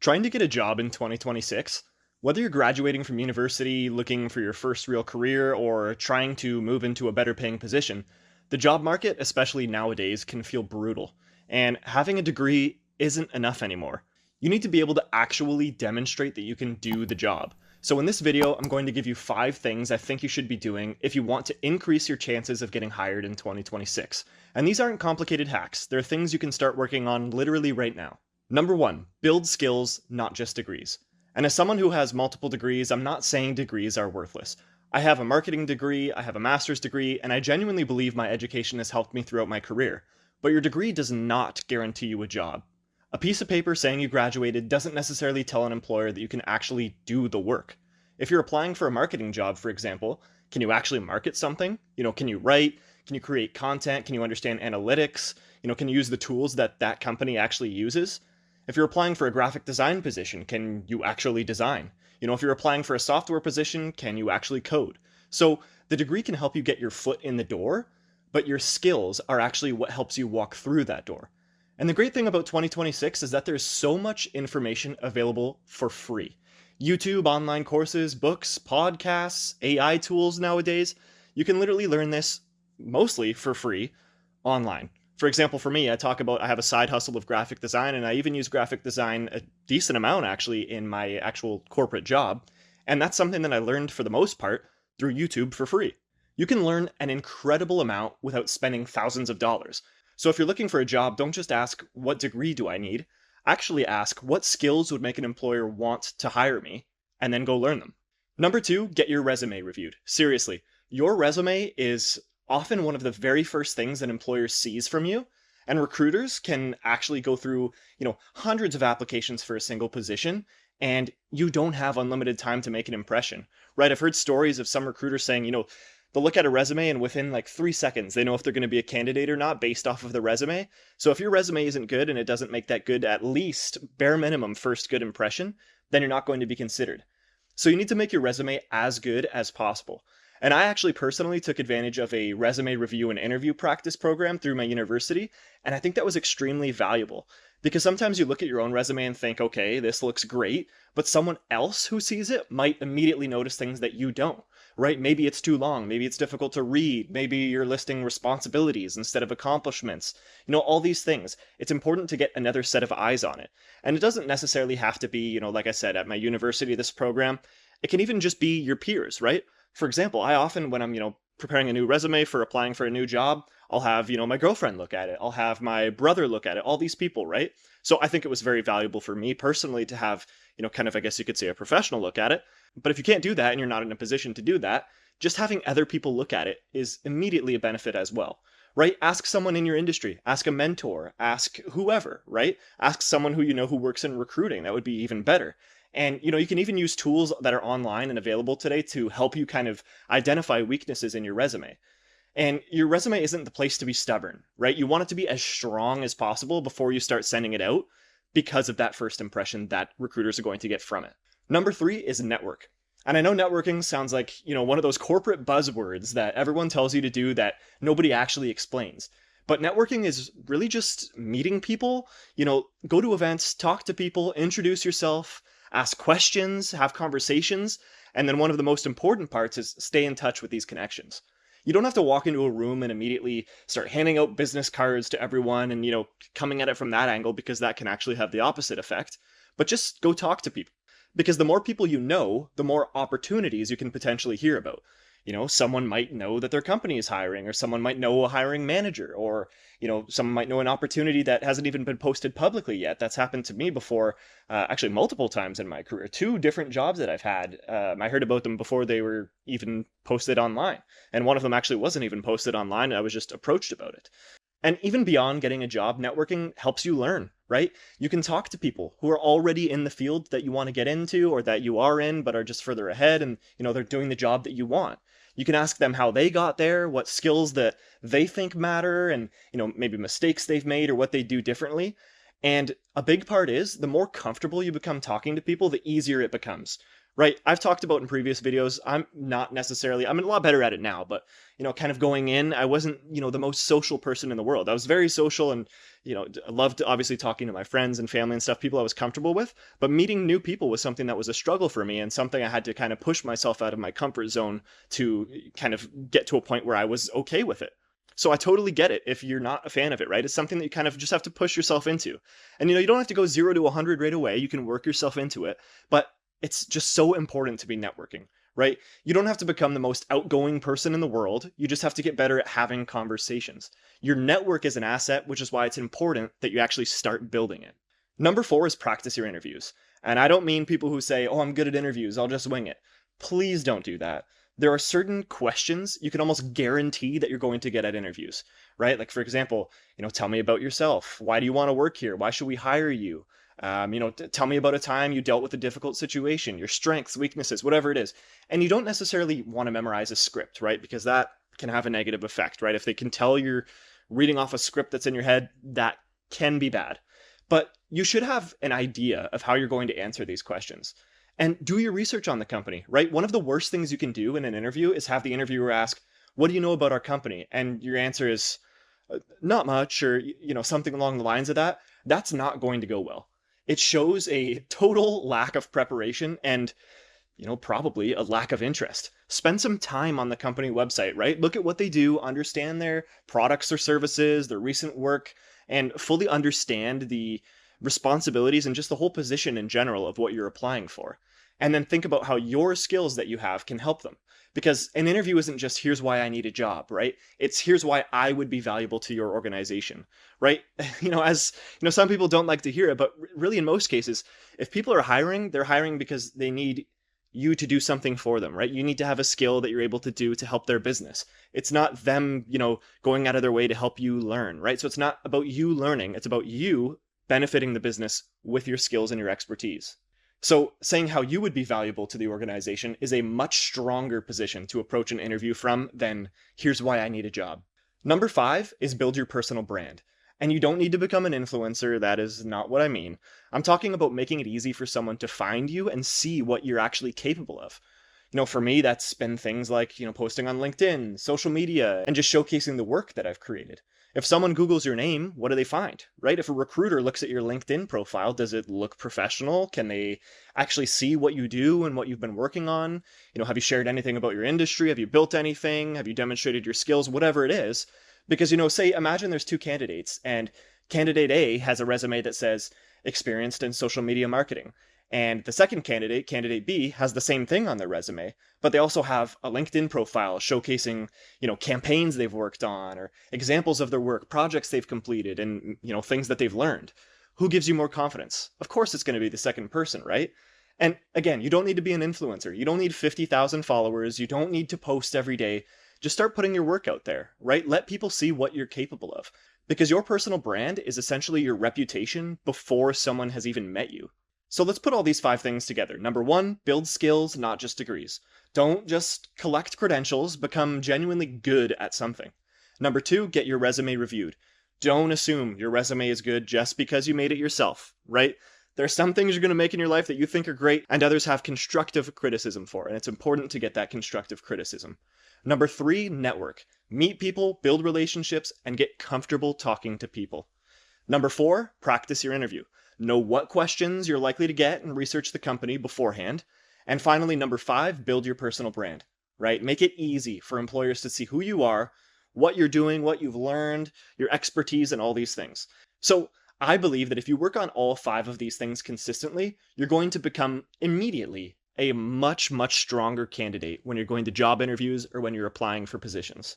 Trying to get a job in 2026, whether you're graduating from university, looking for your first real career, or trying to move into a better paying position, the job market, especially nowadays, can feel brutal. And having a degree isn't enough anymore. You need to be able to actually demonstrate that you can do the job. So in this video, I'm going to give you 5 things I think you should be doing if you want to increase your chances of getting hired in 2026. And these aren't complicated hacks, they're things you can start working on literally right now. Number 1, build skills, not just degrees. And as someone who has multiple degrees, I'm not saying degrees are worthless. I have a marketing degree, I have a master's degree, and I genuinely believe my education has helped me throughout my career. But your degree does not guarantee you a job. A piece of paper saying you graduated doesn't necessarily tell an employer that you can actually do the work. If you're applying for a marketing job, for example, can you actually market something? Can you write? Can you create content? Can you understand analytics? Can you use the tools that that company actually uses? If you're applying for a graphic design position, can you actually design? If you're applying for a software position, can you actually code? So the degree can help you get your foot in the door, but your skills are actually what helps you walk through that door. And the great thing about 2026 is that there's so much information available for free. YouTube, online courses, books, podcasts, AI tools nowadays. You can literally learn this mostly for free online. For example, for me, I have a side hustle of graphic design, and I even use graphic design a decent amount actually in my actual corporate job. And that's something that I learned for the most part through YouTube for free. You can learn an incredible amount without spending thousands of dollars. So if you're looking for a job, don't just ask, what degree do I need? Actually ask, what skills would make an employer want to hire me? And then go learn them. Number 2, get your resume reviewed. Seriously, your resume is often one of the very first things an employer sees from you, and recruiters can actually go through, hundreds of applications for a single position, and you don't have unlimited time to make an impression, right? I've heard stories of some recruiters saying, they'll look at a resume and within like 3 seconds, they know if they're going to be a candidate or not based off of the resume. So if your resume isn't good and it doesn't make that good, at least bare minimum first good impression, then you're not going to be considered. So you need to make your resume as good as possible. And I actually personally took advantage of a resume review and interview practice program through my university, and I think that was extremely valuable. Because sometimes you look at your own resume and think, okay, this looks great, but someone else who sees it might immediately notice things that you don't, right? Maybe it's too long, maybe it's difficult to read, maybe you're listing responsibilities instead of accomplishments, all these things. It's important to get another set of eyes on it. And it doesn't necessarily have to be, like I said, at my university, this program, it can even just be your peers, right? For example, I often, when I'm, preparing a new resume for applying for a new job, I'll have, my girlfriend look at it. I'll have my brother look at it, all these people, right? So I think it was very valuable for me personally to have, kind of, I guess you could say, a professional look at it. But if you can't do that and you're not in a position to do that, just having other people look at it is immediately a benefit as well, right? Ask someone in your industry, ask a mentor, ask whoever, right? Ask someone who who works in recruiting. That would be even better. And you can even use tools that are online and available today to help you kind of identify weaknesses in your resume. And your resume isn't the place to be stubborn, right? You want it to be as strong as possible before you start sending it out because of that first impression that recruiters are going to get from it. Number 3 is network. And I know networking sounds like, one of those corporate buzzwords that everyone tells you to do that nobody actually explains. But networking is really just meeting people, go to events, talk to people, introduce yourself, ask questions, have conversations, and then one of the most important parts is stay in touch with these connections. You don't have to walk into a room and immediately start handing out business cards to everyone and, coming at it from that angle, because that can actually have the opposite effect. But just go talk to people. Because the more people you know, the more opportunities you can potentially hear about. Someone might know that their company is hiring, or someone might know a hiring manager, or, someone might know an opportunity that hasn't even been posted publicly yet. That's happened to me before, actually multiple times in my career. 2 different jobs that I've had, I heard about them before they were even posted online. And one of them actually wasn't even posted online. I was just approached about it. And even beyond getting a job, networking helps you learn, right? You can talk to people who are already in the field that you want to get into, or that you are in but are just further ahead, and they're doing the job that you want. You can ask them how they got there, what skills that they think matter, and maybe mistakes they've made or what they do differently. And a big part is the more comfortable you become talking to people, the easier it becomes. Right. I've talked about in previous videos, I'm a lot better at it now, but kind of going in, I wasn't, the most social person in the world. I was very social and, I loved obviously talking to my friends and family and stuff, people I was comfortable with, but meeting new people was something that was a struggle for me and something I had to kind of push myself out of my comfort zone to kind of get to a point where I was okay with it. So I totally get it if you're not a fan of it, right? It's something that you kind of just have to push yourself into. And you don't have to go 0 to 100 right away. You can work yourself into it, but it's just so important to be networking, right? You don't have to become the most outgoing person in the world. You just have to get better at having conversations. Your network is an asset, which is why it's important that you actually start building it. Number 4 is practice your interviews. And I don't mean people who say, oh, I'm good at interviews, I'll just wing it. Please don't do that. There are certain questions you can almost guarantee that you're going to get at interviews, right? Like, for example, tell me about yourself. Why do you want to work here? Why should we hire you? Tell me about a time you dealt with a difficult situation, your strengths, weaknesses, whatever it is. And you don't necessarily want to memorize a script, right? Because that can have a negative effect, right? If they can tell you're reading off a script that's in your head, that can be bad. But you should have an idea of how you're going to answer these questions. And do your research on the company, right? One of the worst things you can do in an interview is have the interviewer ask, what do you know about our company? And your answer is not much, or something along the lines of that. That's not going to go well. It shows a total lack of preparation and, probably a lack of interest. Spend some time on the company website, right? Look at what they do, understand their products or services, their recent work, and fully understand the responsibilities and just the whole position in general of what you're applying for. And then think about how your skills that you have can help them. Because an interview isn't just here's why I need a job, right? It's here's why I would be valuable to your organization, right? As some people don't like to hear it, but really in most cases, if people are hiring, they're hiring because they need you to do something for them, right? You need to have a skill that you're able to do to help their business. It's not them, going out of their way to help you learn, right? So it's not about you learning, it's about you benefiting the business with your skills and your expertise. So saying how you would be valuable to the organization is a much stronger position to approach an interview from than here's why I need a job. Number 5 is build your personal brand. And you don't need to become an influencer, that is not what I mean. I'm talking about making it easy for someone to find you and see what you're actually capable of. For me, that's been things like, posting on LinkedIn, social media, and just showcasing the work that I've created. If someone Googles your name, what do they find, right? If a recruiter looks at your LinkedIn profile, does it look professional? Can they actually see what you do and what you've been working on? Have you shared anything about your industry? Have you built anything? Have you demonstrated your skills? Whatever it is. Because, say, imagine there's 2 candidates and candidate A has a resume that says experienced in social media marketing. And the second candidate, candidate B, has the same thing on their resume, but they also have a LinkedIn profile showcasing, campaigns they've worked on or examples of their work, projects they've completed, and, things that they've learned. Who gives you more confidence? Of course, it's going to be the second person, right? And again, you don't need to be an influencer. You don't need 50,000 followers. You don't need to post every day. Just start putting your work out there, right? Let people see what you're capable of. Because your personal brand is essentially your reputation before someone has even met you. So let's put all these 5 things together. Number 1, build skills, not just degrees. Don't just collect credentials, become genuinely good at something. Number 2, get your resume reviewed. Don't assume your resume is good just because you made it yourself, right? There are some things you're going to make in your life that you think are great and others have constructive criticism for, and it's important to get that constructive criticism. Number 3, network. Meet people, build relationships, and get comfortable talking to people. Number 4, practice your interview. Know what questions you're likely to get and research the company beforehand. And finally, number 5, build your personal brand, right? Make it easy for employers to see who you are, what you're doing, what you've learned, your expertise, and all these things. So I believe that if you work on all 5 of these things consistently, you're going to become immediately a much, much stronger candidate when you're going to job interviews or when you're applying for positions.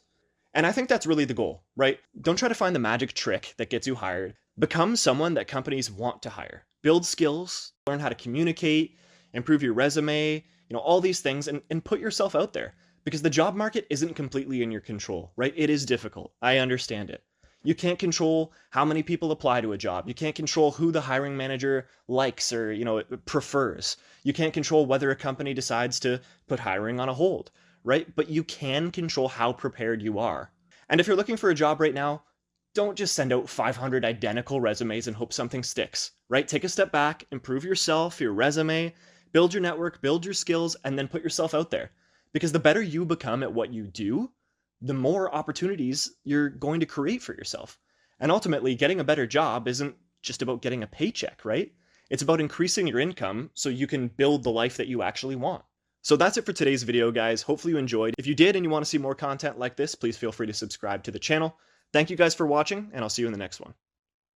And I think that's really the goal, right? Don't try to find the magic trick that gets you hired. Become someone that companies want to hire. Build skills, learn how to communicate, improve your resume, all these things, and put yourself out there. Because the job market isn't completely in your control, right? It is difficult. I understand it. You can't control how many people apply to a job. You can't control who the hiring manager likes or, prefers. You can't control whether a company decides to put hiring on a hold, right? But you can control how prepared you are. And if you're looking for a job right now, don't just send out 500 identical resumes and hope something sticks, right? Take a step back, improve yourself, your resume, Build your network, build your skills, and then put yourself out there. Because the better you become at what you do, the more opportunities you're going to create for yourself. And ultimately, getting a better job isn't just about getting a paycheck, right? It's about increasing your income so you can build the life that you actually want. So that's it for today's video, guys. Hopefully you enjoyed. If you did and you want to see more content like this, please feel free to subscribe to the channel. Thank you guys for watching, and I'll see you in the next one.